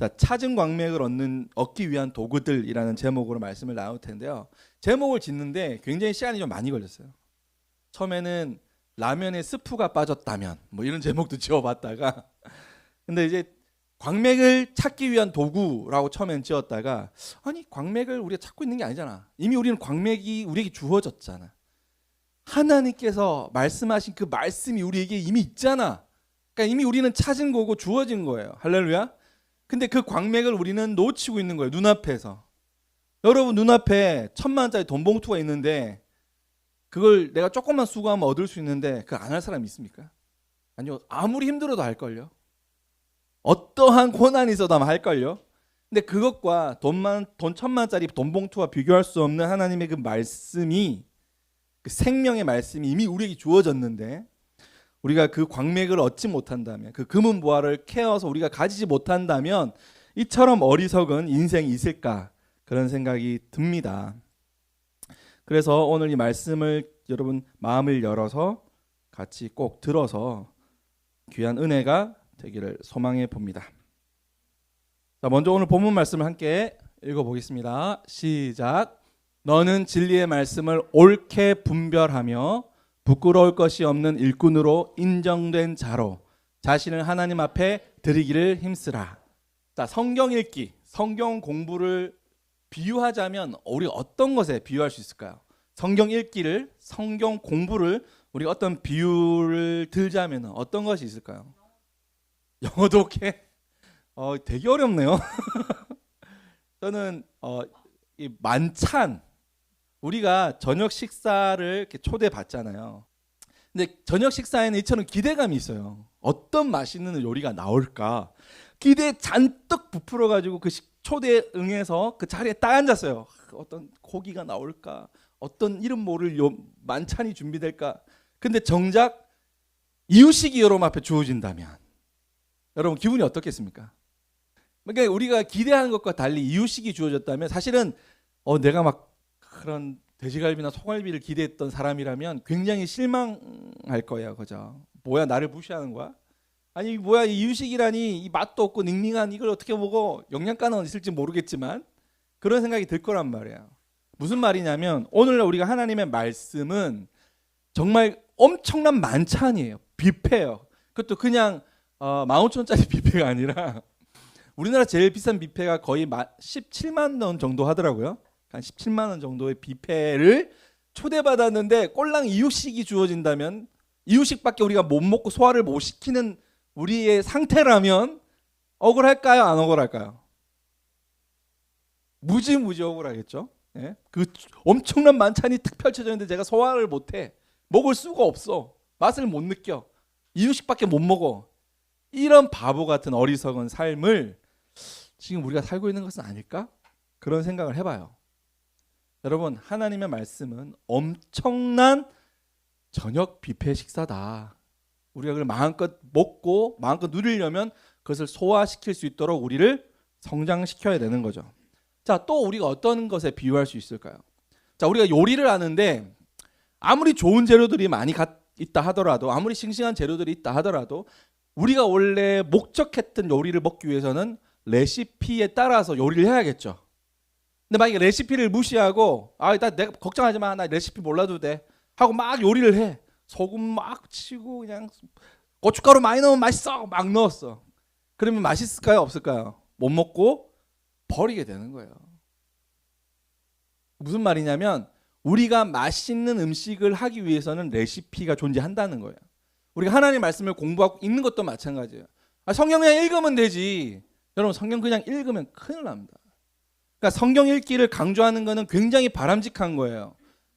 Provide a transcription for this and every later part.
자, 찾은 광맥을 얻기 위한 도구들이라는 제목으로 말씀을 나눌 텐데요. 제목을 짓는데 굉장히 시간이 좀 많이 걸렸어요. 처음에는 라면에 스프가 빠졌다면 뭐 이런 제목도 지어봤다가 근데 이제 광맥을 찾기 위한 도구라고 처음엔 지었다가 아니 광맥을 우리가 찾고 있는 게 아니잖아. 이미 우리는 광맥이 우리에게 주어졌잖아. 하나님께서 말씀하신 그 말씀이 우리에게 이미 있잖아. 그러니까 이미 우리는 찾은 거고 주어진 거예요. 할렐루야. 근데 그 광맥을 우리는 놓치고 있는 거예요. 눈앞에서. 여러분 눈앞에 1,000만 원짜리 돈 봉투가 있는데 그걸 내가 조금만 수고하면 얻을 수 있는데 그걸 안 할 사람이 있습니까? 아니요. 아무리 힘들어도 할걸요. 어떠한 고난이 있어도 아마 할걸요. 근데 그것과 돈 1,000만 원짜리 돈 봉투와 비교할 수 없는 하나님의 그 말씀이 그 생명의 말씀이 이미 우리에게 주어졌는데 우리가 그 광맥을 얻지 못한다면 그 금은 보화를 캐어서 우리가 가지지 못한다면 이처럼 어리석은 인생이 있을까 그런 생각이 듭니다. 그래서 오늘 이 말씀을 여러분 마음을 열어서 같이 꼭 들어서 귀한 은혜가 되기를 소망해 봅니다. 자, 먼저 오늘 본문 말씀을 함께 읽어보겠습니다. 시작. 너는 진리의 말씀을 옳게 분별하며 부끄러울 것이 없는 일꾼으로 인정된 자로 자신을 하나님 앞에 드리기를 힘쓰라. 자, 성경 읽기, 성경 공부를 비유하자면 우리가 어떤 것에 비유할 수 있을까요? 성경 읽기를, 성경 공부를 우리가 어떤 비유를 들자면 어떤 것이 있을까요? 영어도 오케이? 되게 어렵네요. 저는 이 만찬, 우리가 저녁 식사를 이렇게 초대받잖아요. 근데 저녁 식사에는 이처럼 기대감이 있어요. 어떤 맛있는 요리가 나올까? 기대에 잔뜩 부풀어가지고 그 초대에 응해서 그 자리에 딱 앉았어요. 어떤 고기가 나올까? 어떤 이름 모를 만찬이 준비될까? 근데 정작 이유식이 여러분 앞에 주어진다면 여러분 기분이 어떻겠습니까? 그러니까 우리가 기대하는 것과 달리 이유식이 주어졌다면 사실은 내가 막 그런 돼지갈비나 소갈비를 기대했던 사람이라면 굉장히 실망할 거예요. 그죠? 뭐야 나를 무시하는 거야? 아니 뭐야 이 이유식이라니 이 맛도 없고 닝닝한 이걸 어떻게 먹어? 영양가는 있을지 모르겠지만 그런 생각이 들 거란 말이에요. 무슨 말이냐면 오늘 우리가 하나님의 말씀은 정말 엄청난 만찬이에요. 뷔페예요. 그것도 그냥 15,000원짜리 뷔페가 아니라 우리나라 제일 비싼 뷔페가 거의 17만 원 정도 하더라고요. 한 17만 원 정도의 뷔페를 초대받았는데 꼴랑 이유식이 주어진다면 이유식밖에 우리가 못 먹고 소화를 못 시키는 우리의 상태라면 억울할까요? 안 억울할까요? 무지 억울하겠죠. 예? 그 엄청난 만찬이 탁 펼쳐져 있는데 제가 소화를 못해. 먹을 수가 없어. 맛을 못 느껴. 이유식밖에 못 먹어. 이런 바보 같은 어리석은 삶을 지금 우리가 살고 있는 것은 아닐까? 그런 생각을 해봐요. 여러분 하나님의 말씀은 엄청난 저녁 뷔페 식사다. 우리가 그걸 마음껏 먹고 마음껏 누리려면 그것을 소화시킬 수 있도록 우리를 성장시켜야 되는 거죠. 자, 또 우리가 어떤 것에 비유할 수 있을까요? 자, 우리가 요리를 하는데 아무리 좋은 재료들이 많이 있다 하더라도 아무리 싱싱한 재료들이 있다 하더라도 우리가 원래 목적했던 요리를 먹기 위해서는 레시피에 따라서 요리를 해야겠죠. 근데 만약에 레시피를 무시하고 내가 걱정하지 마. 나 레시피 몰라도 돼. 하고 막 요리를 해. 소금 막 치고 그냥 고춧가루 많이 넣으면 맛있어. 막 넣었어. 그러면 맛있을까요? 없을까요? 못 먹고 버리게 되는 거예요. 무슨 말이냐면 우리가 맛있는 음식을 하기 위해서는 레시피가 존재한다는 거예요. 우리가 하나님의 말씀을 공부하고 읽는 것도 마찬가지예요. 성경 그냥 읽으면 되지. 여러분 성경 그냥 읽으면 큰일 납니다. 그러니까 성경 읽기를 강조하는 것은 굉장히 바람직한 거예요.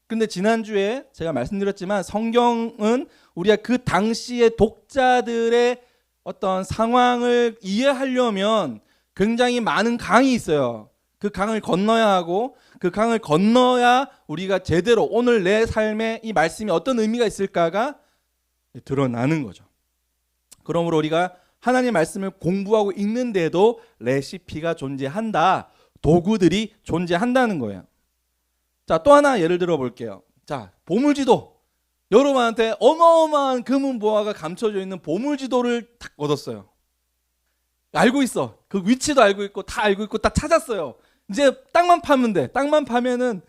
근데 지난주에 제가 말씀드렸지만 성경은 우리가 그 당시의 독자들의 어떤 상황을 이해하려면 굉장히 많은 강이 있어요. 그 강을 건너야 하고 그 강을 건너야 우리가 제대로 오늘 내 삶에 이 말씀이 어떤 의미가 있을까가 드러나는 거죠. 그러므로 우리가 하나님의 말씀을 공부하고 읽는데도 레시피가 존재한다. 도구들이 존재한다는 거예요. 자, 또 하나 예를 들어 볼게요. 자, 보물지도. 여러분한테 어마어마한 금은 보화가 감춰져 있는 보물지도를 딱 얻었어요. 알고 있어. 그 위치도 알고 있고 다 알고 있고 딱 찾았어요. 이제 땅만 파면 돼. 땅만 파면은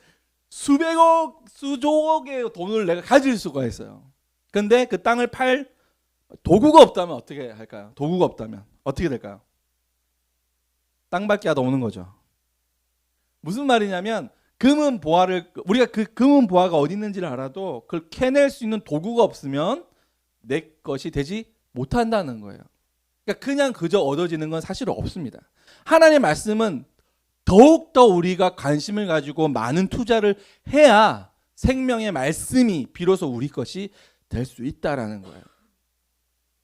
수백억, 수조억의 돈을 내가 가질 수가 있어요. 근데 그 땅을 팔 도구가 없다면 어떻게 할까요? 도구가 없다면 어떻게 될까요? 땅밖에 하다 오는 거죠. 무슨 말이냐면 금은 보화를 우리가 그 금은 보화가 어디 있는지를 알아도 그걸 캐낼 수 있는 도구가 없으면 내 것이 되지 못한다는 거예요. 그러니까 그냥 그저 얻어지는 건 사실 없습니다. 하나님의 말씀은 더욱더 우리가 관심을 가지고 많은 투자를 해야 생명의 말씀이 비로소 우리 것이 될 수 있다라는 거예요.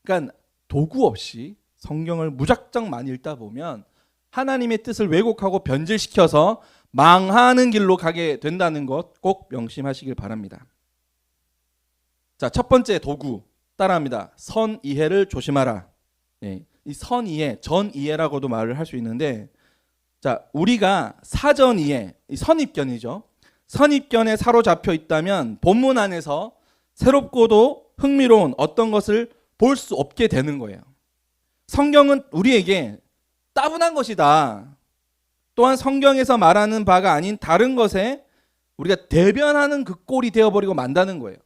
그러니까 도구 없이 성경을 무작정 많이 읽다 보면 하나님의 뜻을 왜곡하고 변질시켜서 망하는 길로 가게 된다는 것 꼭 명심하시길 바랍니다. 자, 첫 번째 도구 따라합니다. 선이해를 조심하라. 네, 이 선이해, 전이해라고도 말을 할 수 있는데, 자, 우리가 사전이해, 이 선입견이죠. 선입견에 사로잡혀 있다면 본문 안에서 새롭고도 흥미로운 어떤 것을 볼 수 없게 되는 거예요. 성경은 우리에게 따분한 것이다. 또한 성경에서 말하는 바가 아닌 다른 것에 우리가 대변하는 그 꼴이 되어버리고 만다는 거예요.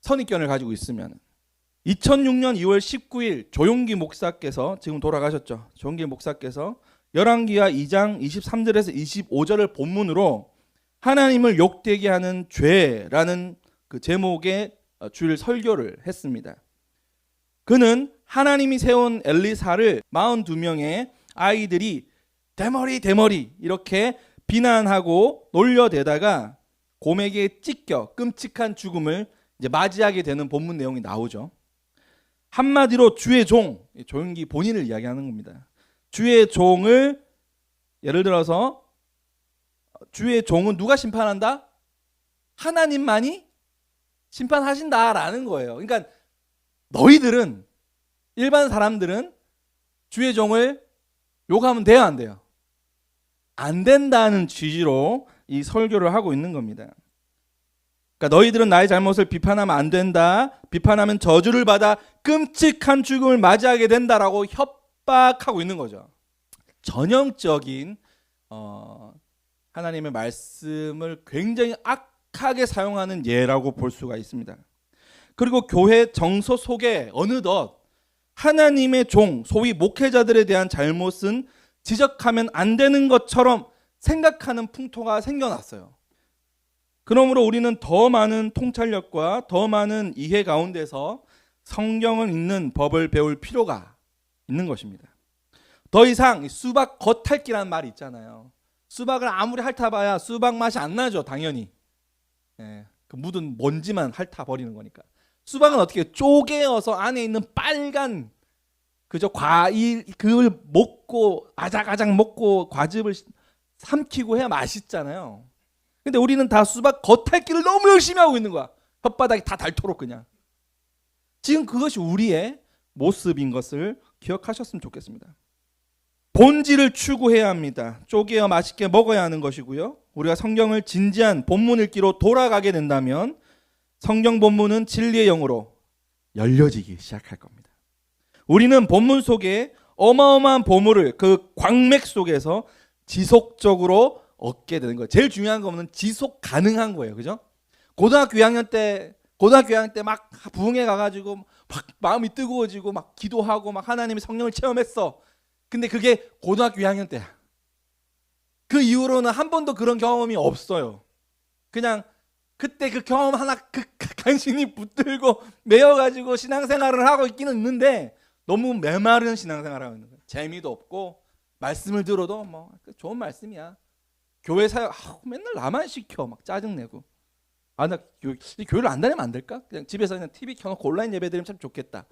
선입견을 가지고 있으면. 2006년 2월 19일 조용기 목사께서, 지금 돌아가셨죠. 조용기 목사께서 열왕기하 2장 23절에서 25절을 본문으로 하나님을 욕되게 하는 죄라는 그 제목의 주일 설교를 했습니다. 그는 하나님이 세운 엘리사를 42명의 아이들이 대머리 이렇게 비난하고 놀려대다가 곰에게 찢겨 끔찍한 죽음을 이제 맞이하게 되는 본문 내용이 나오죠. 한마디로 주의 종, 조용기 본인을 이야기하는 겁니다. 주의 종을, 예를 들어서 주의 종은 누가 심판한다? 하나님만이 심판하신다라는 거예요. 그러니까 너희들은, 일반 사람들은 주의 종을 욕하면 돼요, 안 돼요? 안 된다는 취지로 이 설교를 하고 있는 겁니다. 그러니까 너희들은 나의 잘못을 비판하면 안 된다. 비판하면 저주를 받아 끔찍한 죽음을 맞이하게 된다라고 협박하고 있는 거죠. 전형적인 하나님의 말씀을 굉장히 악하게 사용하는 예라고 볼 수가 있습니다. 그리고 교회 정서 속에 어느덧 하나님의 종, 소위 목회자들에 대한 잘못은 지적하면 안 되는 것처럼 생각하는 풍토가 생겨났어요. 그러므로 우리는 더 많은 통찰력과 더 많은 이해 가운데서 성경을 읽는 법을 배울 필요가 있는 것입니다. 더 이상 수박 겉핥기라는 말이 있잖아요. 수박을 아무리 핥아봐야 수박 맛이 안 나죠, 당연히. 그 묻은 먼지만 핥아버리는 거니까. 수박은 어떻게 쪼개어서 안에 있는 빨간 그저 과일 그걸 먹고 아작아작 먹고 과즙을 삼키고 해야 맛있잖아요. 근데 우리는 다 수박 겉핥기를 너무 열심히 하고 있는 거야. 혓바닥이 다 닳도록 그냥. 지금 그것이 우리의 모습인 것을 기억하셨으면 좋겠습니다. 본질을 추구해야 합니다. 쪼개어 맛있게 먹어야 하는 것이고요. 우리가 성경을 진지한 본문 읽기로 돌아가게 된다면 성경 본문은 진리의 영으로 열려지기 시작할 겁니다. 우리는 본문 속에 어마어마한 보물을 그 광맥 속에서 지속적으로 얻게 되는 거예요. 제일 중요한 거는 지속 가능한 거예요. 그죠? 고등학교 2학년 때 막 부흥회 가가지고 막 마음이 뜨거워지고 막 기도하고 막 하나님의 성령을 체험했어. 근데 그게 고등학교 2학년 때야. 그 이후로는 한 번도 그런 경험이 없어요. 그냥 그때 그 경험 하나 간신히 붙들고 매여가지고 신앙생활을 하고 있기는 있는데 너무 메마른 신앙생활을 하고 있는 거예요. 재미도 없고 말씀을 들어도 뭐 좋은 말씀이야. 교회 사역 맨날 나만 시켜 막 짜증내고. 나 교회를 안 다니면 안 될까? 그냥 집에서 그냥 TV 켜놓고 온라인 예배 드리면 참 좋겠다.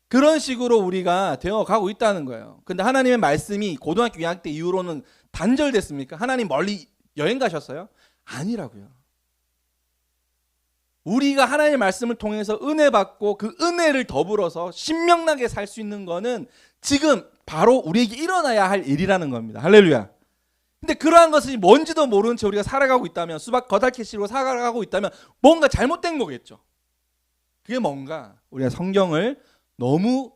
그런 식으로 우리가 되어가고 있다는 거예요. 근데 하나님의 말씀이 고등학교 2학년 때 이후로는 단절됐습니까? 하나님 멀리 여행 가셨어요? 아니라고요. 우리가 하나님의 말씀을 통해서 은혜 받고 그 은혜를 더불어서 신명나게 살 수 있는 거는 지금 바로 우리에게 일어나야 할 일이라는 겁니다. 할렐루야. 근데 그러한 것이 뭔지도 모르는 채 우리가 살아가고 있다면, 수박 겉핥기식으로 살아가고 있다면 뭔가 잘못된 거겠죠. 그게 뭔가 우리가 성경을 너무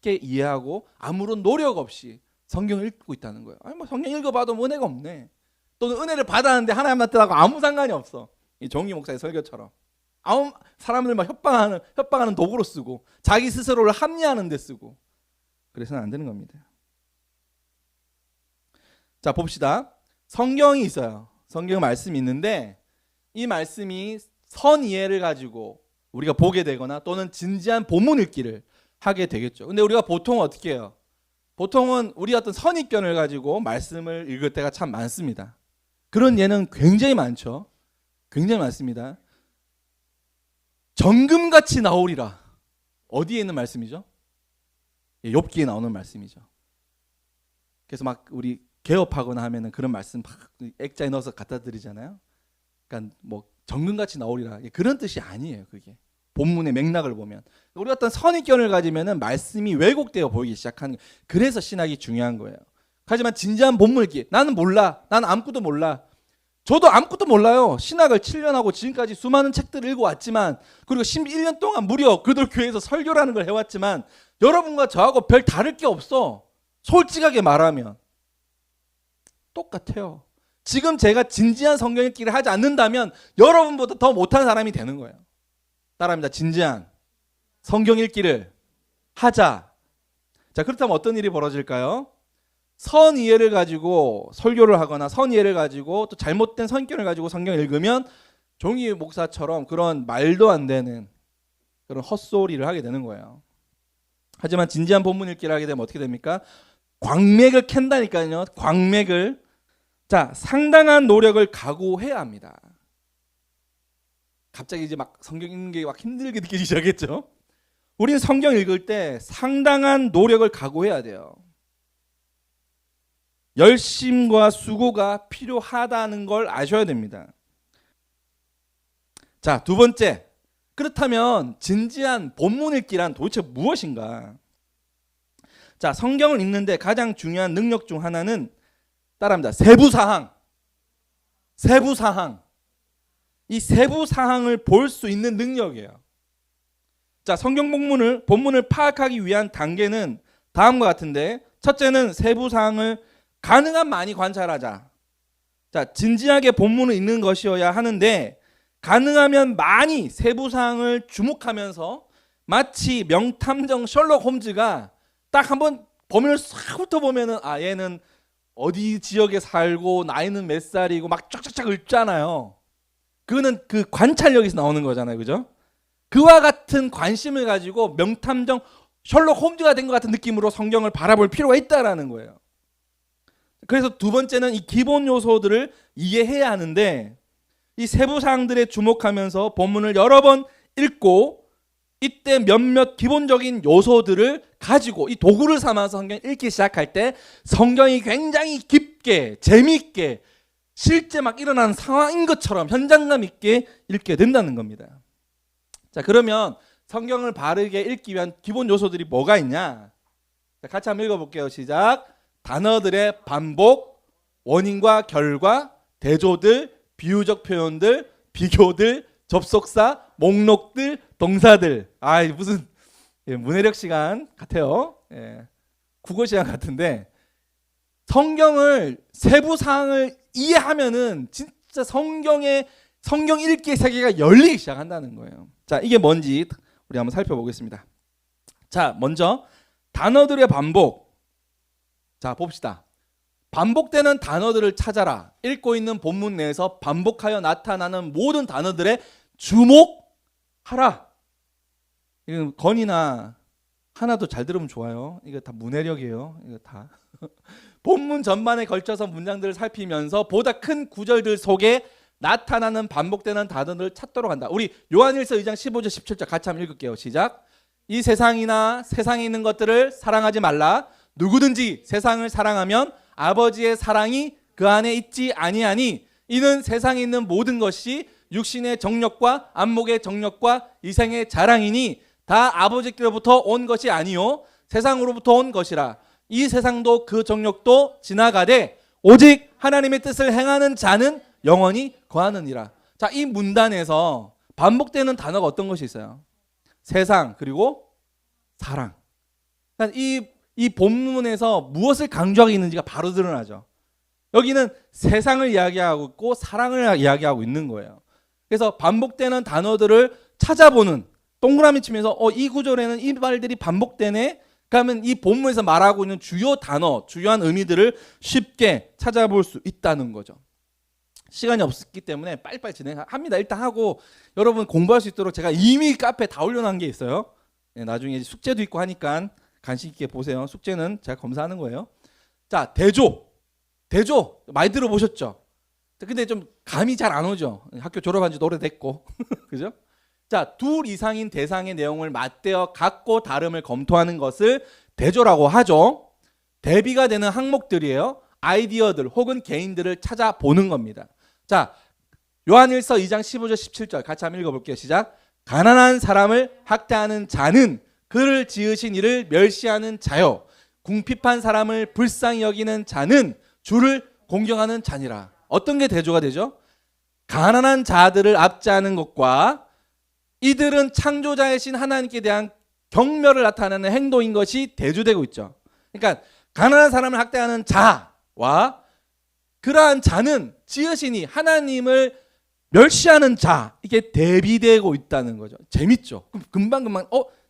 쉽게 이해하고 아무런 노력 없이 성경을 읽고 있다는 거예요. 아니 뭐 성경 읽어봐도 은혜가 없네. 또는 은혜를 받았는데 하나님한테 하고 아무 상관이 없어. 이 종이 목사의 설교처럼. 아무 사람들 막 협박하는 도구로 쓰고 자기 스스로를 합리화하는 데 쓰고 그래서는 안 되는 겁니다. 자 봅시다. 성경이 있어요. 성경 말씀이 있는데 이 말씀이 선 이해를 가지고 우리가 보게 되거나 또는 진지한 본문 읽기를 하게 되겠죠. 근데 우리가 보통 어떻게 해요? 보통은 우리 어떤 선입견을 가지고 말씀을 읽을 때가 참 많습니다. 그런 예는 굉장히 많죠. 굉장히 많습니다. 정금같이 나오리라. 어디에 있는 말씀이죠? 욥기에 나오는 말씀이죠. 그래서 막 우리 개업하거나 하면은 그런 말씀 막 액자에 넣어서 갖다 드리잖아요. 그러니까 뭐 정금같이 나오리라. 그런 뜻이 아니에요. 그게 본문의 맥락을 보면 우리 어떤 선입견을 가지면은 말씀이 왜곡되어 보이기 시작하는 거예요. 그래서 신학이 중요한 거예요. 하지만 진지한 본문 읽기 나는 몰라. 나는 아무것도 몰라. 저도 아무것도 몰라요. 신학을 7년 하고 지금까지 수많은 책들을 읽어왔지만 그리고 11년 동안 무려 그들 교회에서 설교라는 걸 해왔지만 여러분과 저하고 별 다를 게 없어. 솔직하게 말하면 똑같아요. 지금 제가 진지한 성경 읽기를 하지 않는다면 여러분보다 더 못한 사람이 되는 거예요. 따라합니다. 진지한 성경 읽기를 하자. 자, 그렇다면 어떤 일이 벌어질까요? 선 이해를 가지고 설교를 하거나 선 이해를 가지고 또 잘못된 선견을 가지고 성경을 읽으면 종이 목사처럼 그런 말도 안 되는 그런 헛소리를 하게 되는 거예요. 하지만 진지한 본문 읽기를 하게 되면 어떻게 됩니까? 광맥을 캔다니까요. 광맥을. 자, 상당한 노력을 각오해야 합니다. 갑자기 이제 막 성경 읽는 게 막 힘들게 느껴지기 시작했죠. 우리는 성경 읽을 때 상당한 노력을 각오해야 돼요. 열심과 수고가 필요하다는 걸 아셔야 됩니다. 자, 두 번째. 그렇다면 진지한 본문 읽기란 도대체 무엇인가? 자, 성경을 읽는데 가장 중요한 능력 중 하나는 따라합니다. 세부사항. 이 세부사항을 볼 수 있는 능력이에요. 자, 성경 본문을 파악하기 위한 단계는 다음과 같은데 첫째는 세부사항을 가능한 많이 관찰하자. 자, 진지하게 본문을 읽는 것이어야 하는데 가능하면 많이 세부사항을 주목하면서 마치 명탐정 셜록 홈즈가 딱 한번 범인을 싹 훑어보면은 아 얘는 어디 지역에 살고 나이는 몇 살이고 막 쫙쫙쫙 읽잖아요. 그거는 그 관찰력에서 나오는 거잖아요. 그죠? 그와 같은 관심을 가지고 명탐정 셜록 홈즈가 된 것 같은 느낌으로 성경을 바라볼 필요가 있다라는 거예요. 그래서 두 번째는 이 기본 요소들을 이해해야 하는데 이 세부 사항들에 주목하면서 본문을 여러 번 읽고 이때 몇몇 기본적인 요소들을 가지고 이 도구를 삼아서 성경을 읽기 시작할 때 성경이 굉장히 깊게 재미있게 실제 막 일어나는 상황인 것처럼 현장감 있게 읽게 된다는 겁니다. 자, 그러면 성경을 바르게 읽기 위한 기본 요소들이 뭐가 있냐? 자, 같이 한번 읽어볼게요. 시작. 단어들의 반복, 원인과 결과, 대조들, 비유적 표현들, 비교들, 접속사, 목록들, 동사들. 아, 무슨 문해력 시간 같아요. 국어 시간 같은데 성경을 세부 사항을 이해하면은 진짜 성경 읽기의 세계가 열리기 시작한다는 거예요. 자, 이게 뭔지 우리 한번 살펴보겠습니다. 자, 먼저 단어들의 반복. 자, 봅시다. 반복되는 단어들을 찾아라. 읽고 있는 본문 내에서 반복하여 나타나는 모든 단어들에 주목하라. 이건 건이나 하나도 잘 들으면 좋아요. 이거 다 문해력이에요. 이거 다. 본문 전반에 걸쳐서 문장들을 살피면서 보다 큰 구절들 속에 나타나는 반복되는 단어들을 찾도록 한다. 우리 요한일서 2장 15절 17절 같이 한번 읽을게요. 시작. 이 세상이나 세상에 있는 것들을 사랑하지 말라. 누구든지 세상을 사랑하면 아버지의 사랑이 그 안에 있지 아니하니 이는 세상에 있는 모든 것이 육신의 정욕과 안목의 정욕과 이생의 자랑이니 다 아버지께로부터 온 것이 아니요 세상으로부터 온 것이라. 이 세상도 그 정욕도 지나가되 오직 하나님의 뜻을 행하는 자는 영원히 거하느니라. 자, 이 문단에서 반복되는 단어가 어떤 것이 있어요? 세상 그리고 사랑. 이 본문에서 무엇을 강조하고 있는지가 바로 드러나죠. 여기는 세상을 이야기하고 있고 사랑을 이야기하고 있는 거예요. 그래서 반복되는 단어들을 찾아보는, 동그라미 치면서 이 구절에는 이 말들이 반복되네. 그러면 이 본문에서 말하고 있는 주요 단어, 주요한 의미들을 쉽게 찾아볼 수 있다는 거죠. 시간이 없기 때문에 빨리빨리 진행합니다. 일단 하고 여러분 공부할 수 있도록 제가 이미 카페에 다 올려놓은 게 있어요. 나중에 숙제도 있고 하니까 관심 있게 보세요. 숙제는 제가 검사하는 거예요. 자, 대조 많이 들어보셨죠? 근데 좀 감이 잘 안 오죠. 학교 졸업한 지도 오래됐고 그죠? 자, 둘 이상인 대상의 내용을 맞대어 같고 다름을 검토하는 것을 대조라고 하죠. 대비가 되는 항목들이에요. 아이디어들 혹은 개인들을 찾아보는 겁니다. 자, 요한일서 2장 15절 17절 같이 한번 읽어볼게요. 시작. 가난한 사람을 학대하는 자는 그를 지으신 이를 멸시하는 자요, 궁핍한 사람을 불쌍히 여기는 자는 주를 공경하는 자니라. 어떤 게 대조가 되죠? 가난한 자들을 압제하는 것과 이들은 창조자이신 하나님께 대한 경멸을 나타내는 행동인 것이 대조되고 있죠. 그러니까 가난한 사람을 학대하는 자와 그러한 자는 지으시니 하나님을 멸시하는 자, 이게 대비되고 있다는 거죠. 재밌죠? 금방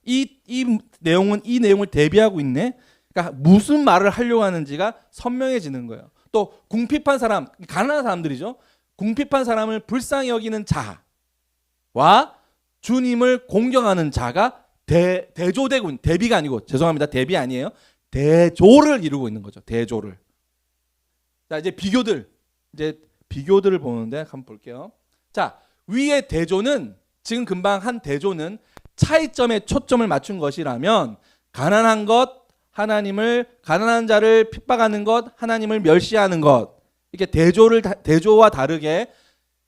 이 내용은 이 내용을 대비하고 있네. 그러니까 무슨 말을 하려고 하는지가 선명해지는 거예요. 또 궁핍한 사람, 가난한 사람들이죠. 궁핍한 사람을 불쌍히 여기는 자와 주님을 공경하는 자가 대조되고 있는, 대비가 아니고, 죄송합니다, 대비 아니에요. 대조를 이루고 있는 거죠. 대조를. 자, 이제 비교들을 보는데 한번 볼게요. 자, 위의 대조는, 지금 금방 한 대조는 차이점에 초점을 맞춘 것이라면, 가난한 것, 가난한 자를 핍박하는 것, 하나님을 멸시하는 것, 이렇게 대조와 다르게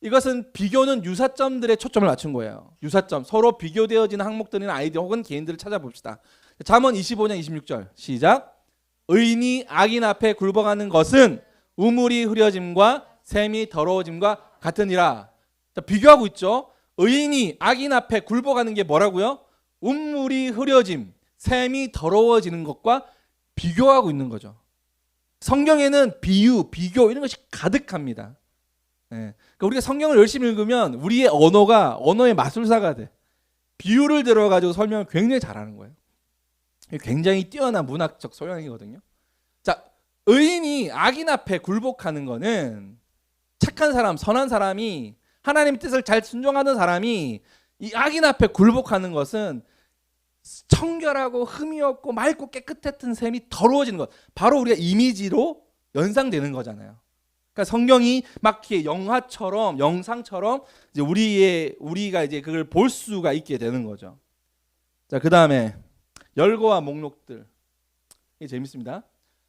이것은 비교는 유사점들에 초점을 맞춘 거예요. 유사점, 서로 비교되어지는 항목들이나 아이디어 혹은 개인들을 찾아봅시다. 잠언 25장 26절 시작. 의인이 악인 앞에 굴복하는 것은 우물이 흐려짐과 샘이 더러워짐과 같으니라. 자, 비교하고 있죠. 의인이 악인 앞에 굴복하는 게 뭐라고요? 우물이 흐려짐, 샘이 더러워지는 것과 비교하고 있는 거죠. 성경에는 비유, 비교 이런 것이 가득합니다. 네. 그러니까 우리가 성경을 열심히 읽으면 우리의 언어의 마술사가 돼. 비유를 들어가지고 설명을 굉장히 잘하는 거예요. 굉장히 뛰어난 문학적 소양이거든요. 자, 의인이 악인 앞에 굴복하는 거는 착한 사람, 선한 사람이 하나님의 뜻을 잘 순종하는 사람이 이 악인 앞에 굴복하는 것은 청결하고 흠이 없고 맑고 깨끗했던 샘이 더러워지는 것. 바로 우리가 이미지로 연상되는 거잖아요. 그러니까 성경이 막 이렇게 영화처럼, 영상처럼 이제 우리가 이제 그걸 볼 수가 있게 되는 거죠. 자, 그 다음에 열거와 목록들. 이게 재밌습니다.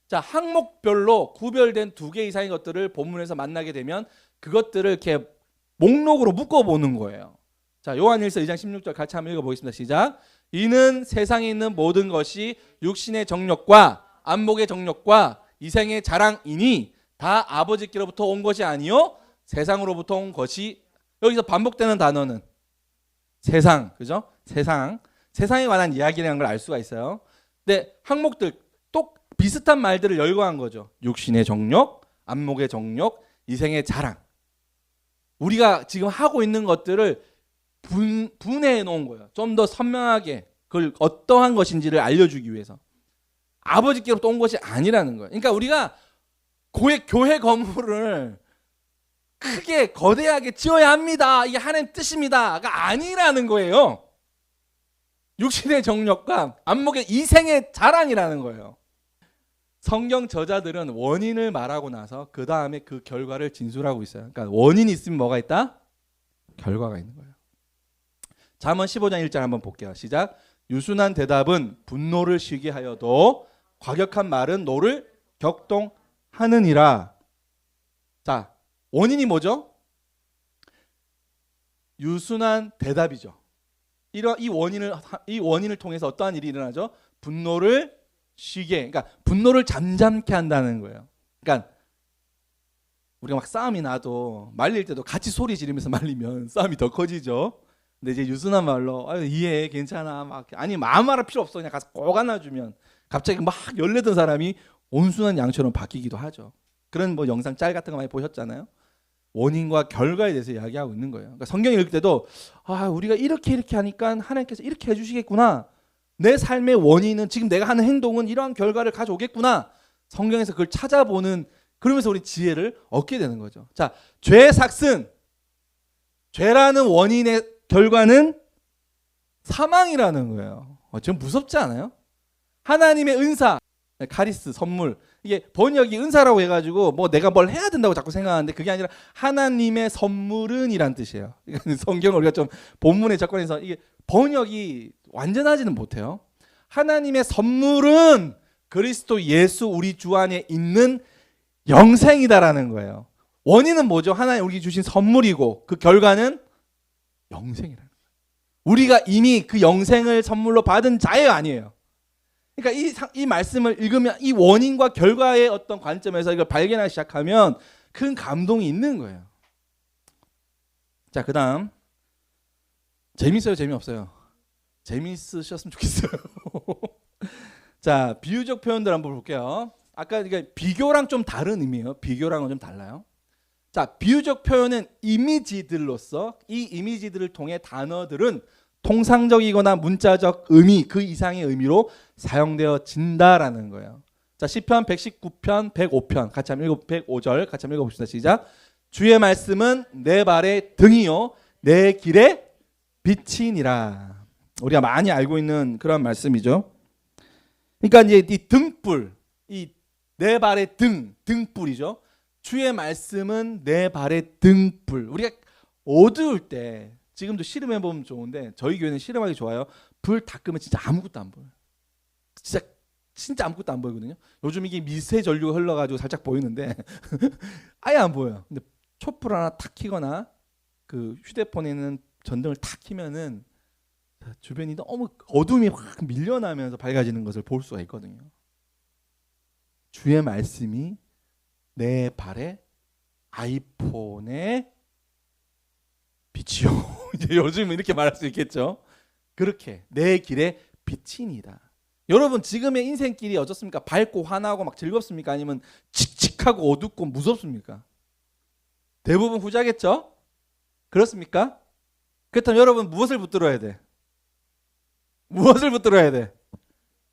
자, 항목별로 구별된 2개 이상의 것들을 본문에서 만나게 되면 그것들을 이렇게 목록으로 묶어보는 거예요. 자, 요한일서 2장 16절 같이 한번 읽어보겠습니다. 시작. 이는 세상에 있는 모든 것이 육신의 정욕과 안목의 정욕과 이생의 자랑이니 다 아버지께로부터 온 것이 아니요 세상으로부터 온 것이. 여기서 반복되는 단어는 세상, 그죠? 세상에 관한 이야기라는 걸 알 수가 있어요. 근데 항목들 또 비슷한 말들을 열거한 거죠. 육신의 정욕, 안목의 정욕, 이생의 자랑. 우리가 지금 하고 있는 것들을 분해해 놓은 거예요. 좀 더 선명하게 그걸 어떠한 것인지를 알려주기 위해서. 아버지께로부터 온 것이 아니라는 거예요. 그러니까 우리가 교회 건물을 크게 거대하게 지어야 합니다, 이게 하나님 뜻입니다가 아니라는 거예요. 육신의 정욕과 안목의 이생의 자랑이라는 거예요. 성경 저자들은 원인을 말하고 나서 그 다음에 그 결과를 진술하고 있어요. 그러니까 원인이 있으면 뭐가 있다? 결과가 있는 거예요. 잠언 15장 1절 한번 볼게요. 시작. 유순한 대답은 분노를 쉬게 하여도 과격한 말은 노를 격동하느니라. 자, 원인이 뭐죠? 유순한 대답이죠. 이 원인을 통해서 어떠한 일이 일어나죠? 분노를 쉬게, 그러니까 분노를 잠잠케 한다는 거예요. 그러니까 우리가 막 싸움이 나도 말릴 때도 같이 소리 지르면서 말리면 싸움이 더 커지죠. 근데 이제 유순한 말로 이해해, 괜찮아, 막 아니 아무 말 필요 없어, 그냥 가서 꼭 안아주면 갑자기 막 열내던 사람이 온순한 양처럼 바뀌기도 하죠. 그런 뭐 영상 짤 같은 거 많이 보셨잖아요. 원인과 결과에 대해서 이야기하고 있는 거예요. 그러니까 성경 읽을 때도 우리가 이렇게 하니까 하나님께서 이렇게 해주시겠구나. 내 삶의 원인은 지금 내가 하는 행동은 이러한 결과를 가져오겠구나. 성경에서 그걸 찾아보는, 그러면서 우리 지혜를 얻게 되는 거죠. 자, 죄의 삭슨, 죄라는 원인의 결과는 사망이라는 거예요. 좀 무섭지 않아요? 하나님의 은사, 카리스, 선물, 이게 번역이 은사라고 해가지고 뭐 내가 뭘 해야 된다고 자꾸 생각하는데 그게 아니라 하나님의 선물은 이란 뜻이에요. 성경을 우리가 좀 본문에 접근해서 이게 번역이 완전하지는 못해요. 하나님의 선물은 그리스도 예수 우리 주 안에 있는 영생이다라는 거예요. 원인은 뭐죠? 하나님 우리 주신 선물이고 그 결과는 영생이라는 거예요. 우리가 이미 그 영생을 선물로 받은 자예요, 아니에요? 그러니까 이 말씀을 읽으면 이 원인과 결과의 어떤 관점에서 이걸 발견하기 시작하면 큰 감동이 있는 거예요. 자, 그다음 재밌어요, 재미없어요? 재밌으셨으면 좋겠어요. 자, 비유적 표현들 한번 볼게요. 아까 이게 비교랑 좀 다른 의미예요. 비교랑은 좀 달라요. 자, 비유적 표현은 이미지들로서 이 이미지들을 통해 단어들은 통상적이거나 문자적 의미 그 이상의 의미로 사용되어진다라는 거예요. 자, 시편 119편 105편 같이 한번 105절 같이 한번 읽어봅시다. 시작. 주의 말씀은 내 발의 등이요 내 길의 빛이니라. 우리가 많이 알고 있는 그런 말씀이죠. 그러니까 이제 이 등불, 이 내 발의 등불이죠. 주의 말씀은 내 발의 등불. 우리가 어두울 때 지금도 씨름해 보면 좋은데 저희 교회는 씨름하기 좋아요. 불 다 끄면 진짜 아무것도 안 보여요. 진짜 아무것도 안 보이거든요. 요즘 이게 미세 전류가 흘러가지고 살짝 보이는데 아예 안 보여요. 근데 촛불 하나 탁 켜거나 그 휴대폰에 있는 전등을 탁 켜면은 주변이 너무 어둠이 확 밀려나면서 밝아지는 것을 볼 수가 있거든요. 주의 말씀이 내 발에 아이폰의 빛이요. 이제 요즘은 이렇게 말할 수 있겠죠. 그렇게 내 길에 빛이니다. 여러분 지금의 인생길이 어떻습니까? 밝고 환하고 막 즐겁습니까? 아니면 칙칙하고 어둡고 무섭습니까? 대부분 후자겠죠? 그렇습니까? 그렇다면 여러분 무엇을 붙들어야 돼? 무엇을 붙들어야 돼?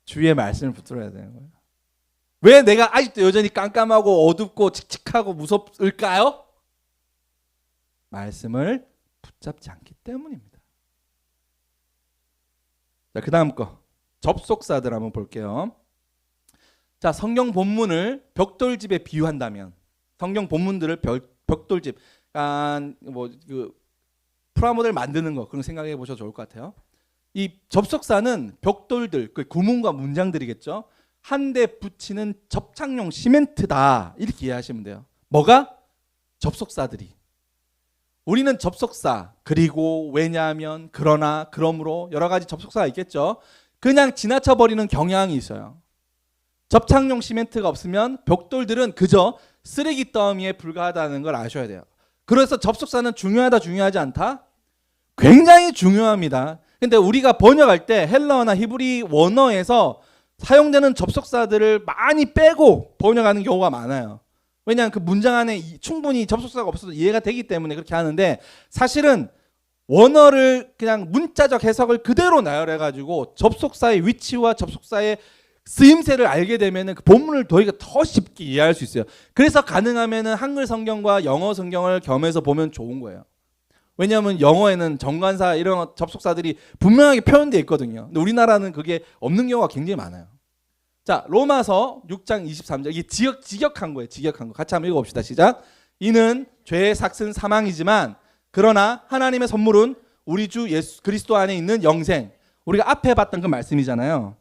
주의 말씀을 붙들어야 되는 거예요. 왜 내가 아직도 여전히 깜깜하고 어둡고 칙칙하고 무섭을까요? 말씀을 붙잡지 않기 때문입니다. 자, 그 다음 거 접속사들 한번 볼게요. 자, 성경 본문을 벽돌집에 비유한다면 성경 본문들을 벽돌집, 뭐 그 프라모델 만드는 거 그런 생각해 보셔도 좋을 것 같아요. 이 접속사는 벽돌들, 그 구문과 문장들이겠죠. 한 대 붙이는 접착용 시멘트다 이렇게 이해하시면 돼요. 뭐가? 접속사들이. 우리는 접속사, 그리고, 왜냐하면, 그러나, 그러므로 여러 가지 접속사가 있겠죠. 그냥 지나쳐 버리는 경향이 있어요. 접착용 시멘트가 없으면 벽돌들은 그저 쓰레기 더미에 불과하다는 걸 아셔야 돼요. 그래서 접속사는 중요하다 중요하지 않다? 굉장히 중요합니다. 근데 우리가 번역할 때 헬라어나 히브리 원어에서 사용되는 접속사들을 많이 빼고 번역하는 경우가 많아요. 왜냐하면 그 문장 안에 충분히 접속사가 없어도 이해가 되기 때문에 그렇게 하는데 사실은 원어를 그냥 문자적 해석을 그대로 나열해가지고 접속사의 위치와 접속사의 쓰임새를 알게 되면 그 본문을 더 쉽게 이해할 수 있어요. 그래서 가능하면 한글 성경과 영어 성경을 겸해서 보면 좋은 거예요. 왜냐하면 영어에는 정관사 이런 접속사들이 분명하게 표현되어 있거든요. 근데 우리나라는 그게 없는 경우가 굉장히 많아요. 자, 로마서 6장 23절 이게 직역한 거예요. 직역한 거. 같이 한번 읽어봅시다. 시작. 이는 죄의 삭은 사망이지만 그러나 하나님의 선물은 우리 주 예수 그리스도 안에 있는 영생. 우리가 앞에 봤던 그 말씀이잖아요.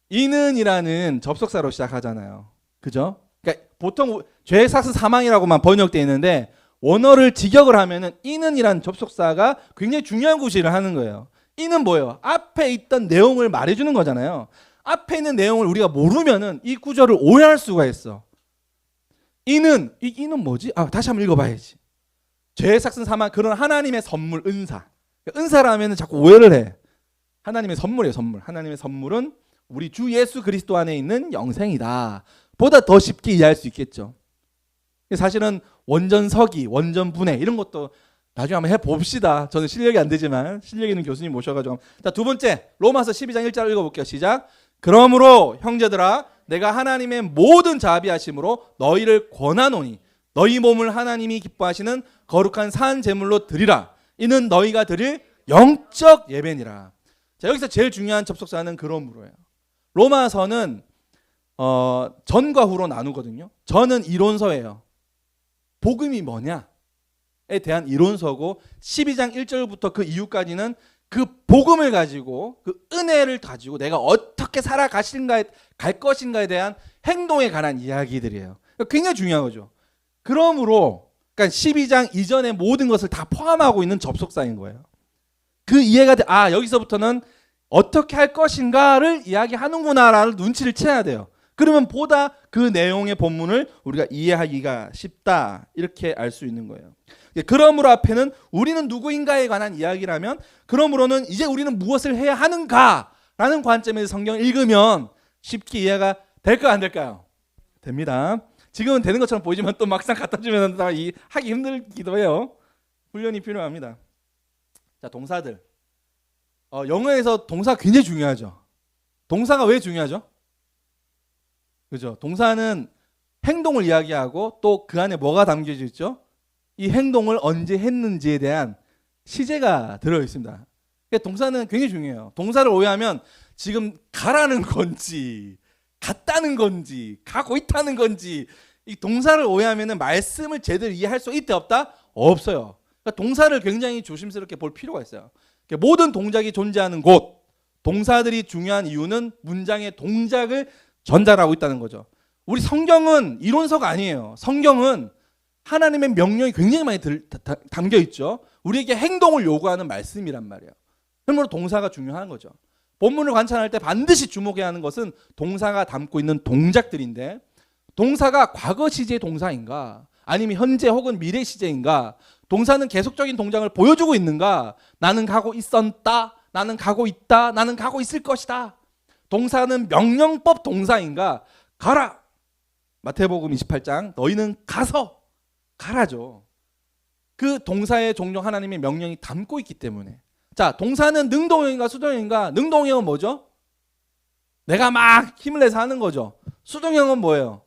이는이라는 접속사로 시작하잖아요. 그죠? 그러니까 보통 죄의 삭은 사망이라고만 번역되어 있는데 원어를 직역을 하면은 이는이라는 접속사가 굉장히 중요한 구실을 하는 거예요. 이는 뭐예요? 앞에 있던 내용을 말해주는 거잖아요. 앞에 있는 내용을 우리가 모르면은 이 구절을 오해할 수가 있어. 이는 뭐지? 다시 한번 읽어봐야지. 죄의 삭은 사망 그런 하나님의 선물 은사. 은사라면은 자꾸 오해를 해. 하나님의 선물이에요, 선물. 하나님의 선물은 우리 주 예수 그리스도 안에 있는 영생이다. 보다 더 쉽게 이해할 수 있겠죠. 사실은 원전서기, 원전분해 이런 것도 나중에 한번 해봅시다. 저는 실력이 안 되지만 실력 있는 교수님 모셔가지고. 자, 두 번째 로마서 12장 1절 읽어볼게요. 시작. 그러므로 형제들아 내가 하나님의 모든 자비하심으로 너희를 권하노니 너희 몸을 하나님이 기뻐하시는 거룩한 산 제물로 드리라. 이는 너희가 드릴 영적 예배니라. 자, 여기서 제일 중요한 접속사는 그러므로예요. 로마서는 전과 후로 나누거든요. 전은 이론서예요. 복음이 뭐냐에 대한 이론서고 12장 1절부터 그 이후까지는 그 복음을 가지고 그 은혜를 가지고 내가 어떻게 살아가신가에 갈 것인가에 대한 행동에 관한 이야기들이에요. 굉장히 중요한 거죠. 그러므로 그러니까 12장 이전의 모든 것을 다 포함하고 있는 접속사인 거예요. 그 이해가 돼. 아, 여기서부터는 어떻게 할 것인가를 이야기하는구나라는 눈치를 채야 돼요. 그러면 보다 그 내용의 본문을 우리가 이해하기가 쉽다. 이렇게 알 수 있는 거예요. 그러므로 앞에는 우리는 누구인가에 관한 이야기라면 그러므로는 이제 우리는 무엇을 해야 하는가라는 관점에서 성경을 읽으면 쉽게 이해가 될까 안 될까요? 됩니다. 지금은 되는 것처럼 보이지만 또 막상 갖다 주면 하기 힘들기도 해요. 훈련이 필요합니다. 자, 동사들. 영어에서 동사 굉장히 중요하죠. 동사가 왜 중요하죠? 그죠? 동사는 행동을 이야기하고 또 그 안에 뭐가 담겨져 있죠? 이 행동을 언제 했는지에 대한 시제가 들어 있습니다. 그러니까 동사는 굉장히 중요해요. 동사를 오해하면 지금 가라는 건지 갔다는 건지 가고 있다는 건지 이 동사를 오해하면 말씀을 제대로 이해할 수 있다 없다? 없어요. 그러니까 동사를 굉장히 조심스럽게 볼 필요가 있어요. 그러니까 모든 동작이 존재하는 곳, 동사들이 중요한 이유는 문장의 동작을 전달하고 있다는 거죠. 우리 성경은 이론서가 아니에요. 성경은 하나님의 명령이 굉장히 많이 담겨 있죠. 우리에게 행동을 요구하는 말씀이란 말이에요. 그러므로 동사가 중요한 거죠. 본문을 관찰할 때 반드시 주목해야 하는 것은 동사가 담고 있는 동작들인데 동사가 과거 시제 동사인가 아니면 현재 혹은 미래 시제인가 동사는 계속적인 동작을 보여주고 있는가 나는 가고 있었다 나는 가고 있다 나는 가고 있을 것이다 동사는 명령법 동사인가 가라 마태복음 28장 너희는 가서 가라죠. 그 동사의 종종 하나님의 명령이 담고 있기 때문에 자 동사는 능동형인가 수동형인가 능동형은 뭐죠? 내가 막 힘을 내서 하는 거죠. 수동형은 뭐예요?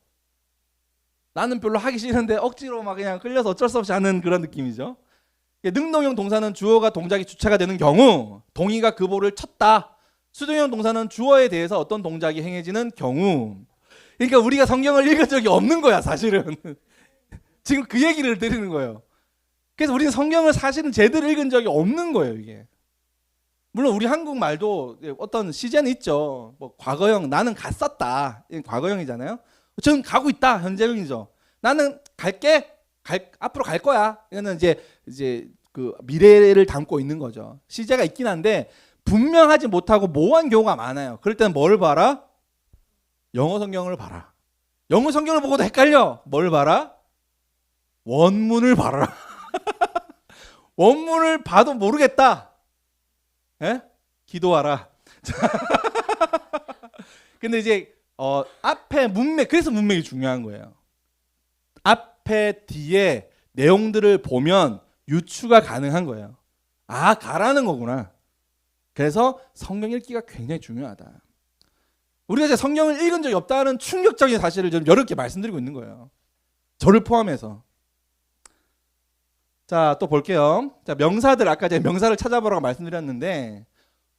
나는 별로 하기 싫은데 억지로 막 그냥 끌려서 어쩔 수 없이 하는 그런 느낌이죠. 능동형 동사는 주어가 동작이 주체가 되는 경우 동의가 그 볼을 쳤다. 수동형 동사는 주어에 대해서 어떤 동작이 행해지는 경우 그러니까 우리가 성경을 읽은 적이 없는 거야 사실은. 지금 그 얘기를 드리는 거예요. 그래서 우리는 성경을 사실은 제대로 읽은 적이 없는 거예요 이게. 물론 우리 한국말도 어떤 시제는 있죠. 뭐 과거형 나는 갔었다. 이건 과거형이잖아요. 저는 가고 있다. 현재형이죠. 나는 갈게. 앞으로 갈 거야. 이거는 이제 그 미래를 담고 있는 거죠. 시제가 있긴 한데 분명하지 못하고 모호한 경우가 많아요. 그럴 때는 뭘 봐라? 영어 성경을 봐라. 영어 성경을 보고도 헷갈려. 뭘 봐라? 원문을 봐라. 원문을 봐도 모르겠다. 예? 기도하라. 근데 이제 앞에 문맥 그래서 문맥이 중요한 거예요. 앞에 뒤에 내용들을 보면 유추가 가능한 거예요. 아 가라는 거구나. 그래서 성경 읽기가 굉장히 중요하다. 우리가 이제 성경을 읽은 적이 없다는 충격적인 사실을 좀 여러 개 말씀드리고 있는 거예요. 저를 포함해서. 자, 또 볼게요. 자, 명사들 아까 제가 명사를 찾아보라고 말씀드렸는데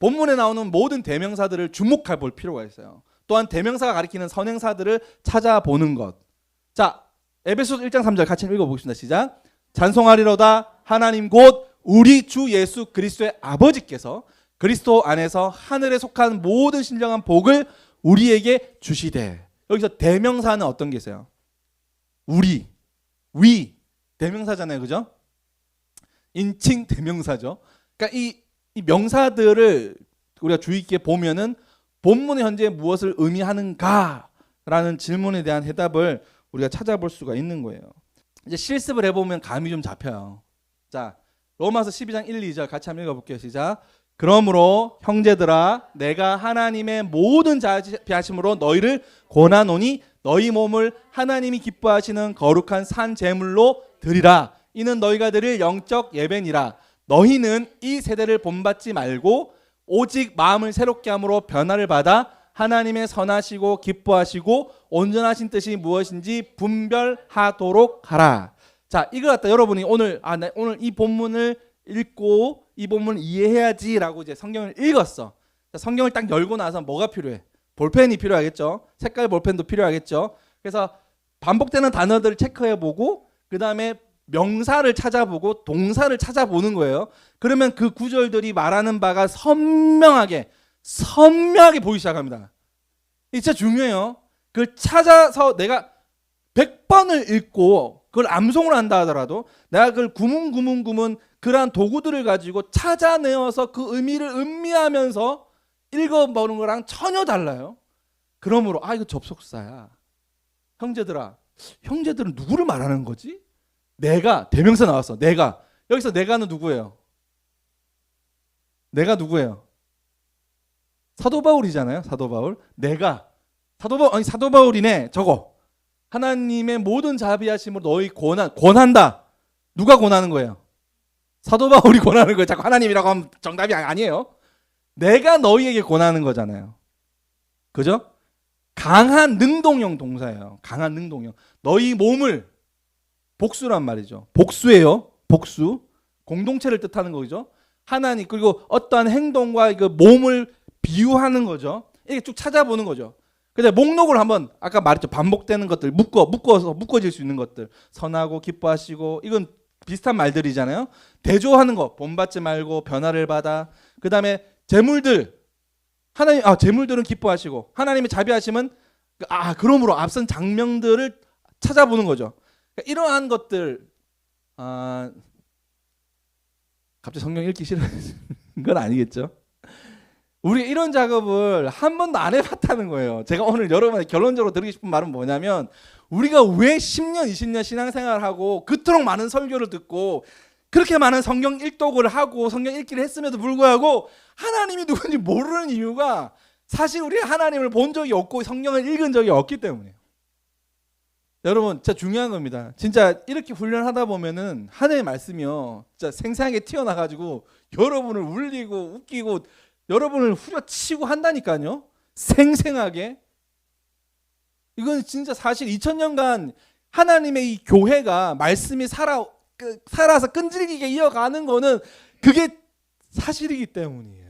본문에 나오는 모든 대명사들을 주목해 볼 필요가 있어요. 또한 대명사가 가리키는 선행사들을 찾아보는 것. 자, 에베소서 1장 3절 같이 읽어보겠습니다. 시작. 찬송하리로다 하나님 곧 우리 주 예수 그리스도의 아버지께서 그리스도 안에서 하늘에 속한 모든 신령한 복을 우리에게 주시되. 여기서 대명사는 어떤 게 있어요? 우리, 위 대명사잖아요, 그죠? 인칭 대명사죠. 그러니까 이 명사들을 우리가 주의 깊게 보면은 본문의 현재 무엇을 의미하는가라는 질문에 대한 해답을 우리가 찾아볼 수가 있는 거예요. 이제 실습을 해보면 감이 좀 잡혀요. 자, 로마서 12장 1, 2절 같이 한번 읽어볼게요. 시작. 그러므로 형제들아 내가 하나님의 모든 자비하심으로 너희를 권하노니 너희 몸을 하나님이 기뻐하시는 거룩한 산 제물로 드리라. 이는 너희가 드릴 영적 예배니라. 너희는 이 세대를 본받지 말고 오직 마음을 새롭게 함으로 변화를 받아 하나님의 선하시고 기뻐하시고 온전하신 뜻이 무엇인지 분별하도록 하라. 자, 이거 갖다 여러분이 오늘 오늘 이 본문을 읽고 이 본문을 이해해야지라고 이제 성경을 읽었어. 자, 성경을 딱 열고 나서 뭐가 필요해? 볼펜이 필요하겠죠. 색깔 볼펜도 필요하겠죠. 그래서 반복되는 단어들을 체크해보고 그 다음에 명사를 찾아보고 동사를 찾아보는 거예요. 그러면 그 구절들이 말하는 바가 선명하게 보이기 시작합니다. 이게 진짜 중요해요. 그걸 찾아서 내가 100번을 읽고 그걸 암송을 한다 하더라도 내가 그걸 구문구문구문 그러한 도구들을 가지고 찾아내어서 그 의미를 음미하면서 읽어보는 거랑 전혀 달라요. 그러므로 이거 접속사야. 형제들은 누구를 말하는 거지? 내가, 대명사 나왔어. 내가. 여기서 내가는 누구예요? 내가 누구예요? 사도 바울이잖아요. 사도 바울. 사도 바울이네. 저거. 하나님의 모든 자비하심으로 너희 권한다. 누가 권하는 거예요? 사도 바울이 권하는 거예요. 자꾸 하나님이라고 하면 정답이 아니에요. 내가 너희에게 권하는 거잖아요. 그죠? 강한 능동형 동사예요. 강한 능동형. 너희 몸을 복수란 말이죠. 복수예요. 복수. 공동체를 뜻하는 거죠. 하나님 그리고 어떠한 행동과 그 몸을 비유하는 거죠. 이렇게 쭉 찾아보는 거죠. 그래서 목록을 한번 아까 말했죠. 반복되는 것들 묶어서 묶어질 수 있는 것들. 선하고 기뻐하시고 이건 비슷한 말들이잖아요. 대조하는 거 본받지 말고 변화를 받아. 그 다음에 재물들 재물들은 기뻐하시고 하나님의 자비하심은 그러므로 앞선 장면들을 찾아보는 거죠. 그러니까 이러한 것들 갑자기 성경 읽기 싫은 건 아니겠죠. 우리 이런 작업을 한 번도 안 해봤다는 거예요. 제가 오늘 여러분한테 결론적으로 드리고 싶은 말은 뭐냐면 우리가 왜 10년, 20년 신앙생활을 하고 그토록 많은 설교를 듣고 그렇게 많은 성경 일독을 하고 성경 읽기를 했음에도 불구하고 하나님이 누군지 모르는 이유가 사실 우리 하나님을 본 적이 없고 성경을 읽은 적이 없기 때문이에요. 여러분 진짜 중요한 겁니다. 진짜 이렇게 훈련하다 보면은 하나님의 말씀이요 진짜 생생하게 튀어나가지고 여러분을 울리고 웃기고 여러분을 후려치고 한다니까요. 생생하게. 이건 진짜 사실 2000년간 하나님의 이 교회가 말씀이 살아서 끈질기게 이어가는 거는 그게 사실이기 때문이에요.